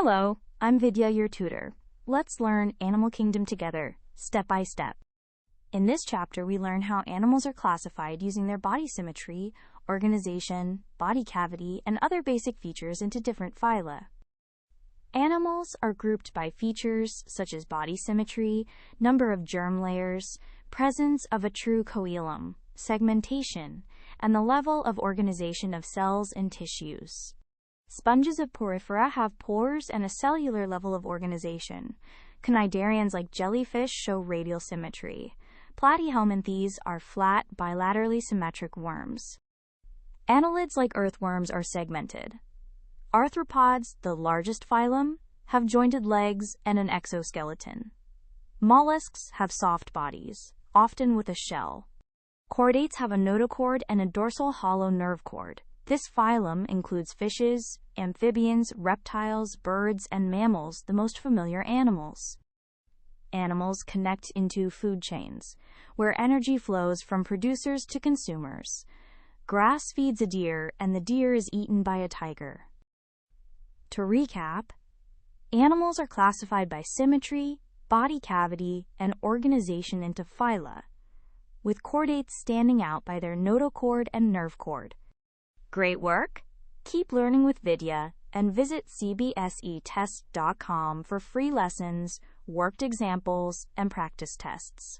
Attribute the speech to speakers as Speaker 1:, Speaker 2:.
Speaker 1: Hello, I'm Vidya, your tutor. Let's learn Animal Kingdom together, step by step. In this chapter, we learn how animals are classified using their body symmetry, organization, body cavity, and other basic features into different phyla. Animals are grouped by features such as body symmetry, number of germ layers, presence of a true coelom, segmentation, and the level of organization of cells and tissues. Sponges of porifera have pores and a cellular level of organization. Cnidarians like jellyfish show radial symmetry. Platyhelminthes are flat, bilaterally symmetric worms. Annelids like earthworms are segmented. Arthropods, the largest phylum, have jointed legs and an exoskeleton. Mollusks have soft bodies, often with a shell. Chordates have a notochord and a dorsal hollow nerve cord. This phylum includes fishes, amphibians, reptiles, birds, and mammals, the most familiar animals. Animals connect into food chains, where energy flows from producers to consumers. Grass feeds a deer, and the deer is eaten by a tiger. To recap, animals are classified by symmetry, body cavity, and organization into phyla, with chordates standing out by their notochord and nerve cord. Great work! Keep learning with Vidya and visit CBSETest.com for free lessons, worked examples, and practice tests.